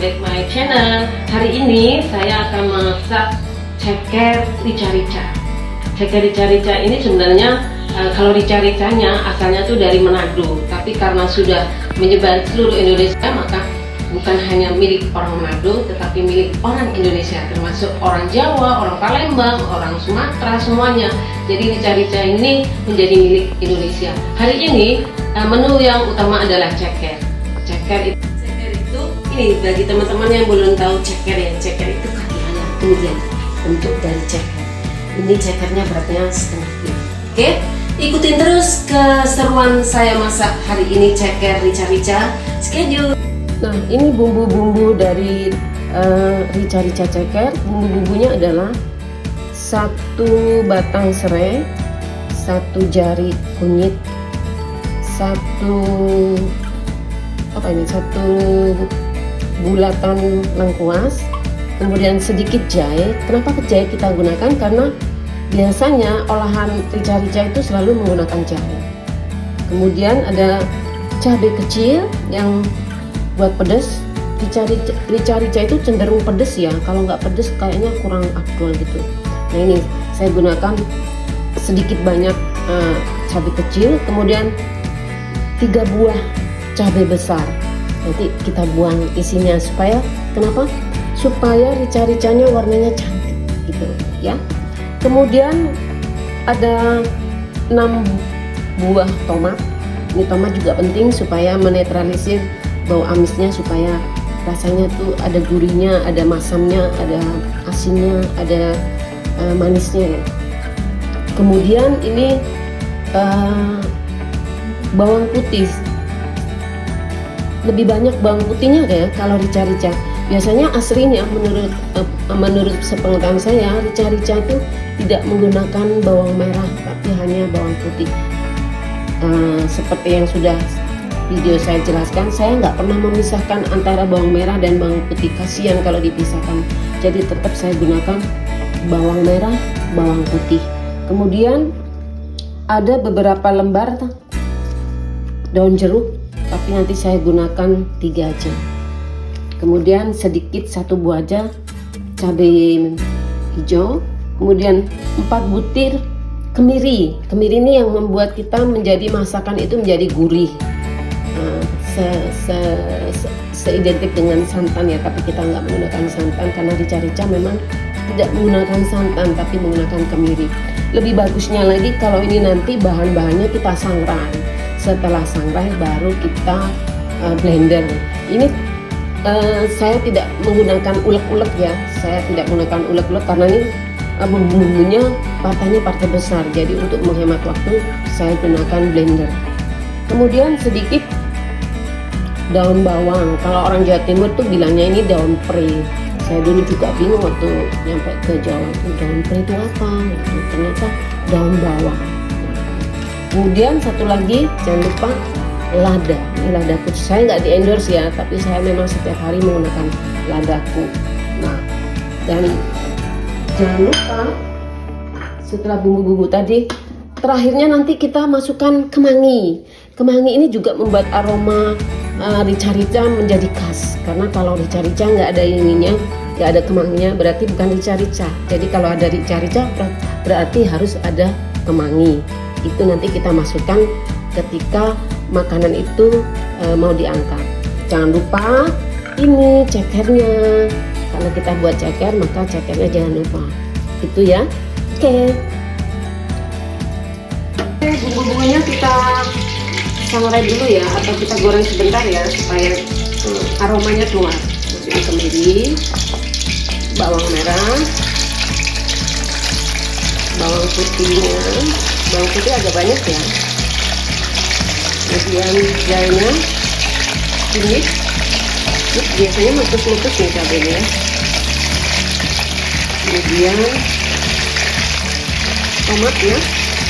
back my channel. Hari ini saya akan masak ceker rica-rica. Ceker rica-rica ini sebenarnya kalau rica-ricanya asalnya tuh dari Manado, tapi karena sudah menyebar seluruh Indonesia maka bukan hanya milik orang Manado tetapi milik orang Indonesia, termasuk orang Jawa, orang Palembang, orang Sumatera, semuanya. Jadi rica-rica ini menjadi milik Indonesia. Hari ini menu yang utama adalah ceker. Ceker itu ini bagi teman-teman yang belum tahu ceker ya, ceker itu kaki ayam, kemudian bentuk dari ceker. Ini cekernya beratnya setengah kilo. Oke, ikutin terus keseruan saya masak hari ini ceker rica-rica. Schedule. Nah, ini bumbu-bumbu dari rica-rica ceker. Bumbu-bumbunya adalah 1 batang serai, 1 jari kunyit, 1 bulatan lengkuas, kemudian sedikit jahe. Kenapa jahe kita gunakan? Karena biasanya olahan rica-rica itu selalu menggunakan jahe. Kemudian ada cabai kecil yang buat pedas. Rica-rica itu cenderung pedas ya, kalau nggak pedas kayaknya kurang afdol gitu. Nah, ini saya gunakan sedikit banyak cabai kecil, kemudian 3 buah cabai besar. Nanti kita buang isinya supaya kenapa? Supaya rica-ricanya warnanya cantik gitu ya. Kemudian ada 6 buah tomat. Ini tomat juga penting supaya menetralisir bau amisnya, supaya rasanya tuh ada gurihnya, ada masamnya, ada asinnya, ada manisnya ya. Kemudian ini bawang putih. Lebih banyak bawang putihnya ya kalau rica-rica. Biasanya aslinya menurut sepengetahuan saya, rica-rica itu tidak menggunakan bawang merah tapi hanya bawang putih. Seperti yang sudah video saya jelaskan, saya nggak pernah memisahkan antara bawang merah dan bawang putih. Kasihan kalau dipisahkan. Jadi tetap saya gunakan bawang merah, bawang putih. Kemudian ada beberapa lembar daun jeruk, tapi nanti saya gunakan 3 aja. Kemudian sedikit 1 buah aja cabai hijau. Kemudian 4 butir kemiri. Kemiri ini yang membuat kita menjadi masakan itu menjadi gurih. Seidentik dengan santan ya, tapi kita nggak menggunakan santan karena rica-rica memang tidak menggunakan santan tapi menggunakan kemiri. Lebih bagusnya lagi kalau ini nanti bahan-bahannya kita sangrai. Setelah sangrai baru kita blender. Ini saya tidak menggunakan ulek-ulek ya. Saya tidak menggunakan ulek-ulek karena ini bumbunya partai besar. Jadi untuk menghemat waktu saya gunakan blender. Kemudian sedikit daun bawang. Kalau orang Jawa Timur tuh bilangnya ini daun pre. Saya dulu juga bingung waktu nyampe ke Jawa, daun pre itu apa? Ternyata daun bawang. Kemudian satu lagi jangan lupa lada. Ini ladaku, saya nggak di endorse ya, tapi saya memang setiap hari menggunakan ladaku. Nah, dan jangan lupa setelah bumbu-bumbu tadi, terakhirnya nanti kita masukkan kemangi. Kemangi ini juga membuat aroma rica-rica menjadi khas. Karena kalau rica-rica nggak ada ininya, nggak ada kemanginya, berarti bukan rica-rica. Jadi kalau ada rica-rica berarti harus ada kemangi. Itu nanti kita masukkan ketika makanan itu mau diangkat. Jangan lupa ini cekernya. Kalau kita buat ceker maka cekernya jangan lupa. Itu ya. Oke. Bumbu-bumbunya kita sangrai dulu ya, atau kita goreng sebentar ya supaya aromanya keluar. Masukin kemiri, bawang merah, bawang putihnya. Bawang putih agak banyak ya. Kemudian jahenya, kunyit. Ini biasanya meletus-meletus nih cabenya. Kemudian tomatnya,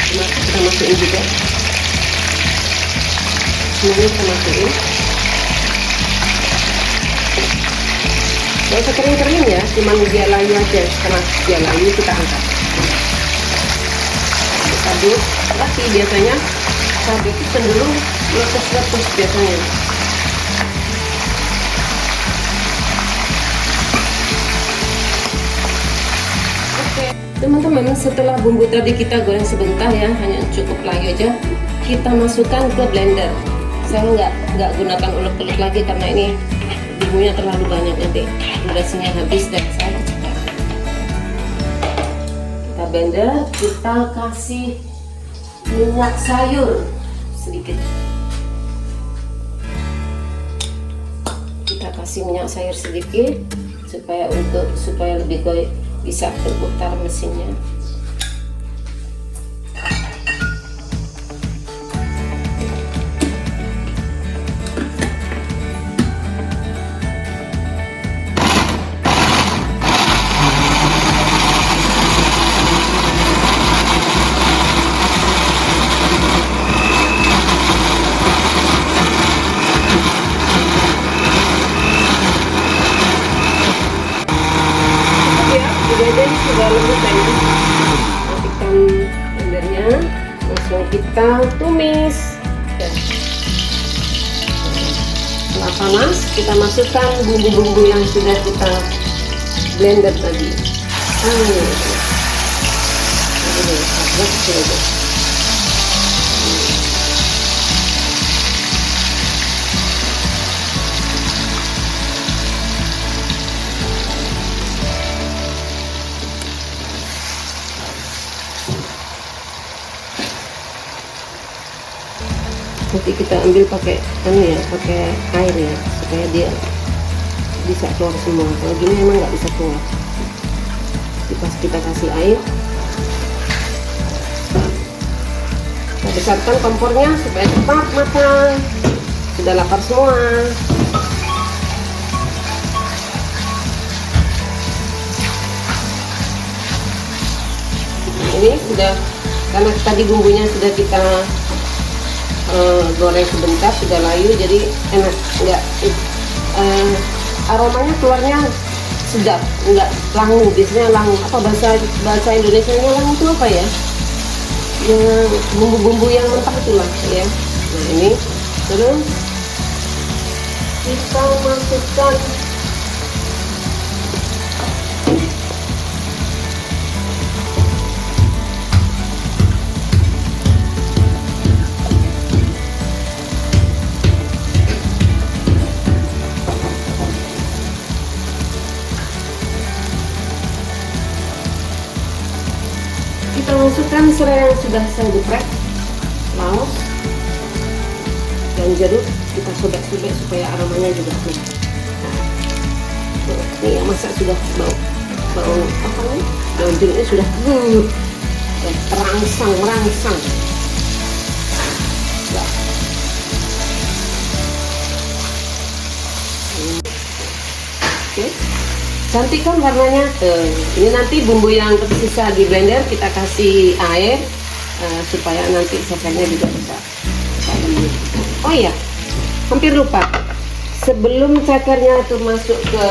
tomat kita masukin juga. Semuanya kita masukin. Gak usah kering-kering ya, cuma dia layu aja. Setelah dia layu kita angkat. Aduk, tapi biasanya cabai itu cenderung meletus-letus biasanya. Teman-teman, setelah bumbu tadi kita goreng sebentar ya, hanya cukup layu aja, kita masukkan ke blender. Saya nggak gunakan ulek-ulek lagi karena ini bumbunya terlalu banyak, nanti durasinya habis dan saya kecepatan. Kita blender, kita kasih minyak sayur sedikit. Kita kasih minyak sayur sedikit supaya lebih bisa berputar mesinnya. Jadi sudah lembut lagi, matikan blendernya, langsung kita tumis. Setelah panas, kita masukkan bumbu-bumbu yang sudah kita blender tadi. Nanti kita ambil pakai air ya, supaya dia bisa keluar semua. Kalau gini emang nggak bisa keluar. Pas kita kasih air, kita besarkan kompornya supaya cepat matang. Sudah lapar semua. Ini sudah, karena tadi bumbunya sudah kita goreng sebentar, sudah layu, jadi enak, aromanya keluarnya sedap, nggak langu. Biasanya langu, apa bahasa Indonesianya langu itu apa ya, yang bumbu-bumbu yang mentah itulah ya. Nah ini terus kita masukkan serai yang sudah saya geprek, laos dan jeruk kita sobek-sobek supaya aromanya juga kuat. Nah, ini yang masak sudah bau apa nih? Daun jeruknya sudah merangsang. Nah. Oke. Cantik kan warnanya. Ini nanti bumbu yang tersisa di blender kita kasih air supaya nanti cekernya juga bisa lembut. Oh iya, hampir lupa. Sebelum cekernya itu masuk ke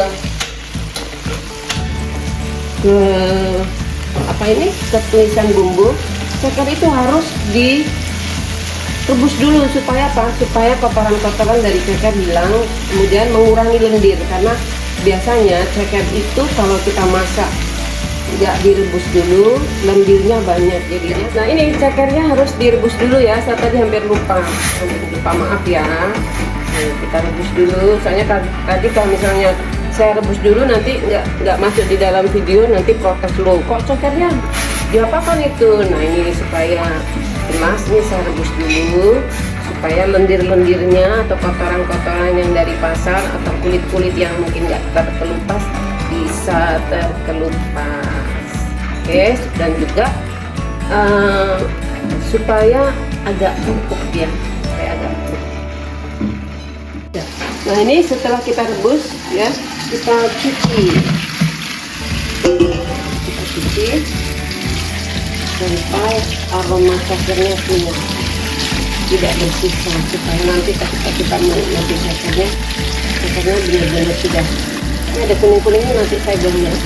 tulisan bumbu, ceker itu harus direbus dulu supaya apa? Supaya kotoran-kotoran dari ceker hilang, kemudian mengurangi lendir. Karena biasanya ceker itu kalau kita masak nggak direbus dulu, lendirnya banyak jadinya. Nah ini cekernya harus direbus dulu ya, saya tadi hampir lupa, maaf ya. Nah, kita rebus dulu, soalnya tadi kalau misalnya saya rebus dulu nanti nggak masuk di dalam video, nanti protes lo, kok cekernya diapakan itu. Nah ini supaya jelas, nih saya rebus dulu supaya lendir-lendirnya atau kotoran-kotoran yang dari pasar atau kulit-kulit yang mungkin nggak terkelupas bisa terkelupas. Oke, dan juga supaya agak empuk dia, Nah ini setelah kita rebus ya, kita cuci sampai aroma cekernya keluar, tidak bersisa, supaya nanti ketika kita mengambil cekernya benar-benar sudah. Ini ada kuning-kuningnya, nanti saya blender.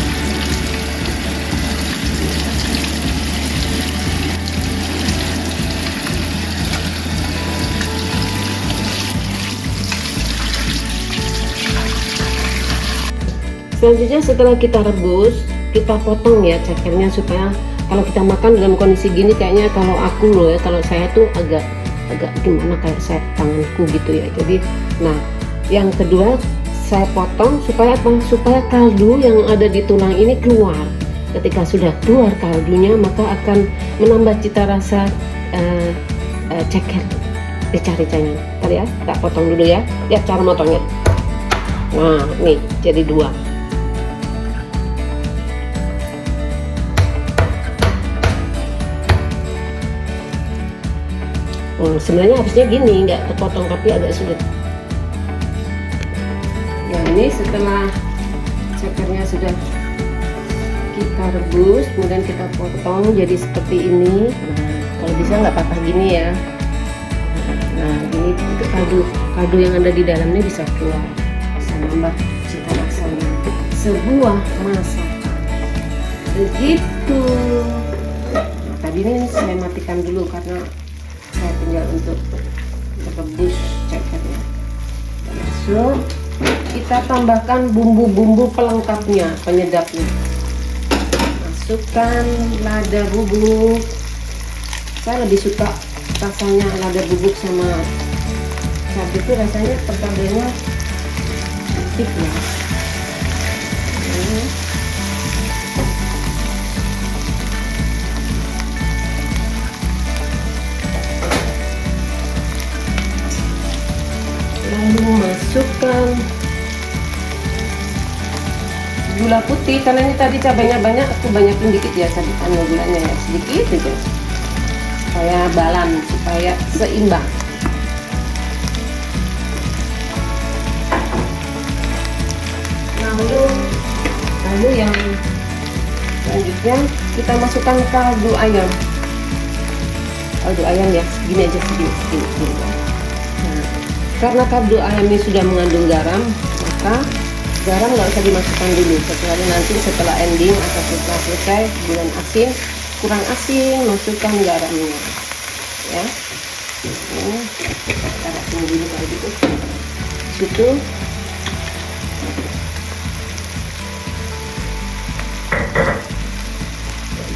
Selanjutnya setelah kita rebus, kita potong ya cekernya, supaya kalau kita makan dalam kondisi gini kayaknya, kalau aku loh ya, kalau saya tuh agak gimana, kayak saya tanganku gitu ya. Jadi nah yang kedua saya potong supaya apa? Supaya kaldu yang ada di tulang ini keluar. Ketika sudah keluar kaldunya, maka akan menambah cita rasa ceker rica-ricanya. Tadi ya, kita potong dulu ya. Lihat cara motongnya. Nah, nih jadi dua. Sebenarnya harusnya gini, nggak kepotong, tapi agak sulit. Ya ini setelah cekernya sudah kita rebus, kemudian kita potong jadi seperti ini. Nah, kalau bisa nggak patah gini ya. Nah, ini itu kaldu yang ada di dalamnya bisa keluar, bisa nambah cita rasanya sebuah masakan. Begitu. Nah, tadi ini saya matikan dulu karena saya tinggal untuk merebus cekernya. Langsung kita tambahkan bumbu-bumbu pelengkapnya, penyedapnya. Masukkan lada bubuk. Saya lebih suka rasanya lada bubuk sama cabai itu, rasanya perpaduannya sedikit ya. Lalu masukkan gula putih, karena ini tadi cabainya banyak, aku banyakin dikit ya cabai gulanya ya, sedikit aja supaya balance, supaya seimbang. Lalu yang selanjutnya kita masukkan kaldu ayam ya, segini aja, segini. Nah, karena kaldu ayam ini sudah mengandung garam, maka garam nggak usah dimasukkan dulu, kecuali nanti setelah ending atau setelah selesai bulan asin, kurang asin, masukkan garamnya ya. Kita taruh dulu kalau gitu. Situ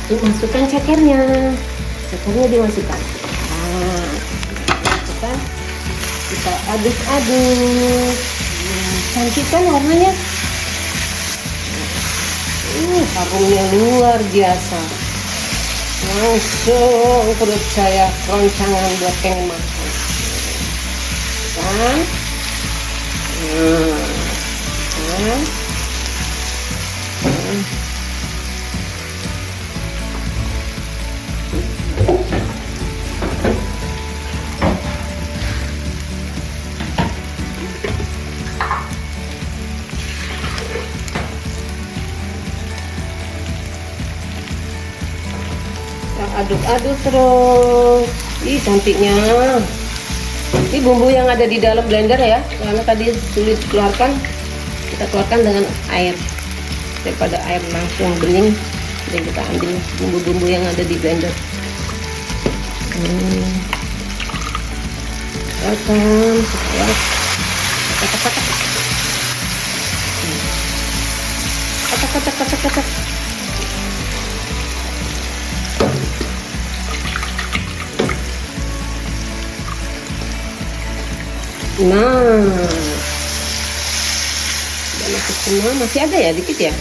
itu masukkan cekernya dimasukkan. Nah, masukkan, kita aduk-aduk. Cantik kan warnanya. Harumnya luar biasa. Langsung perut saya keroncangan buat pengen makan. Kan? Aduk-aduk terus. Ih, cantiknya. Ini bumbu yang ada di dalam blender ya, karena tadi sulit keluarkan, kita keluarkan dengan air, daripada air langsung bening. Jadi kita ambil bumbu-bumbu yang ada di blender. Supaya kacak. Nah, udah masuk semua, masih ada ya dikit ya.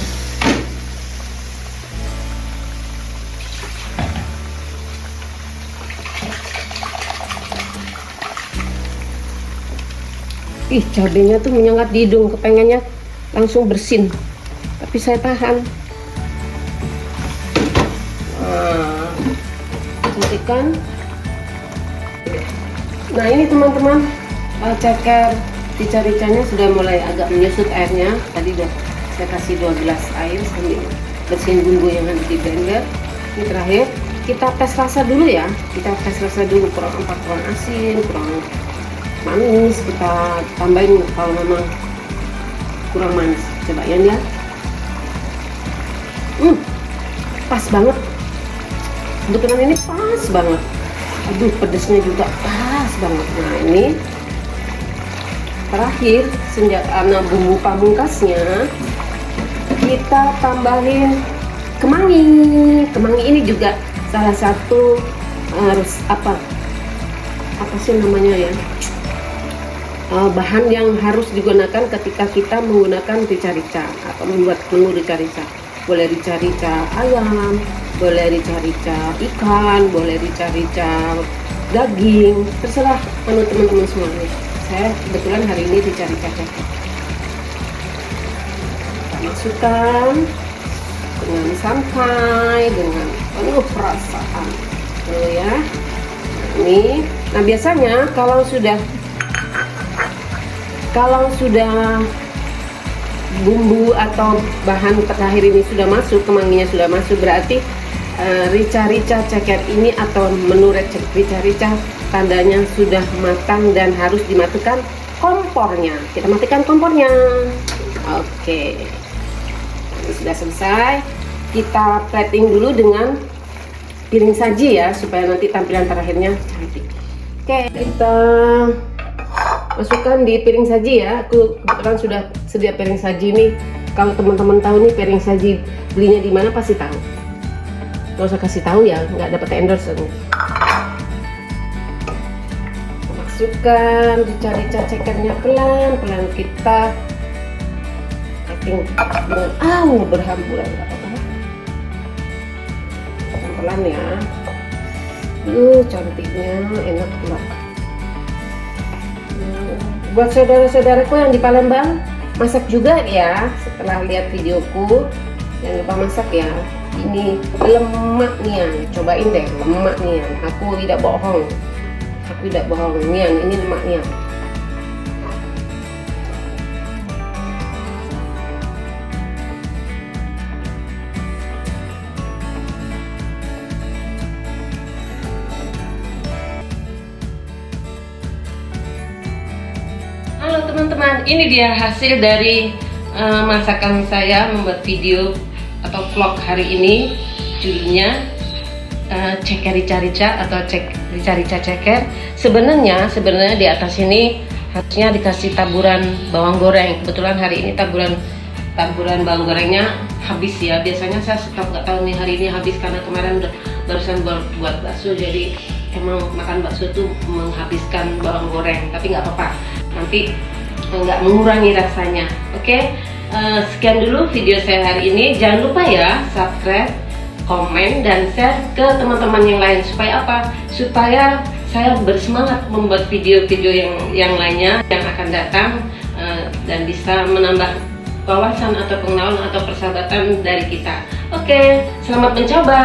Ih, cabenya tuh menyengat di hidung, kepengennya langsung bersin, tapi saya tahan. Nah, cantikan. Nah, ini teman-teman, ceker rica-ricanya sudah mulai agak menyusut airnya. Tadi udah saya kasih 2 gelas air sambil bersihin bumbu yang ada di blender. Ini terakhir kita tes rasa dulu ya, kurang asin, kurang manis, kita tambahin kalau memang kurang manis. Cobain ya. Pas banget untuk ini, pas banget. Aduh, pedesnya juga pas banget. Nah, ini terakhir, bumbu pamungkasnya kita tambahin kemangi. Kemangi ini juga salah satu harus apa sih namanya ya, bahan yang harus digunakan ketika kita menggunakan rica-rica atau membuat menu rica-rica. Boleh rica-rica ayam, boleh rica-rica ikan, boleh rica-rica daging, terserah menu teman-teman semua nih. Saya kebetulan hari ini rica-rica ceket. Kita masukkan dengan santai, dengan penuh perasaan dulu ya. Ini, nah biasanya kalau sudah bumbu atau bahan terakhir ini sudah masuk, kemanginya sudah masuk, berarti rica-rica ceker ini atau menu rica-rica tandanya sudah matang dan harus dimatikan kompornya. Kita matikan kompornya. Oke, ini sudah selesai. Kita plating dulu dengan piring saji ya, supaya nanti tampilan terakhirnya cantik. Oke, kita masukkan di piring saji ya. Aku kebetulan sudah sedia piring saji nih. Kalau teman-teman tahu nih piring saji belinya di mana pasti tahu. Nggak usah kasih tahu ya, nggak dapat endorse. Masukkan rica-rica cekernya pelan-pelan, kita plating dengan berhamburan, nggak apa-apa. Pelan ya. Cantiknya, enak pula. Buat saudara-saudaraku yang di Palembang, masak juga ya. Setelah lihat videoku, jangan lupa masak ya. Ini lemak nian, cobain deh lemak nian. Aku tidak bohong. Nian, ini lemak nian. Halo teman-teman, ini dia hasil dari masakan saya membuat video atau vlog hari ini. Judulnya ceker rica-rica atau rica-rica ceker. Sebenarnya di atas ini harusnya dikasih taburan bawang goreng. Kebetulan hari ini taburan bawang gorengnya habis ya. Biasanya saya suka nggak tahu nih hari ini habis karena kemarin barusan buat bakso, jadi emang makan bakso tuh menghabiskan bawang goreng. Tapi nggak apa-apa, nanti nggak mengurangi rasanya. Oke, sekian dulu video saya hari ini. Jangan lupa ya subscribe, komen, dan share ke teman-teman yang lain. Supaya apa? Supaya saya bersemangat membuat video-video yang lainnya yang akan datang, dan bisa menambah wawasan atau pengenalan atau persahabatan dari kita. Oke, selamat mencoba.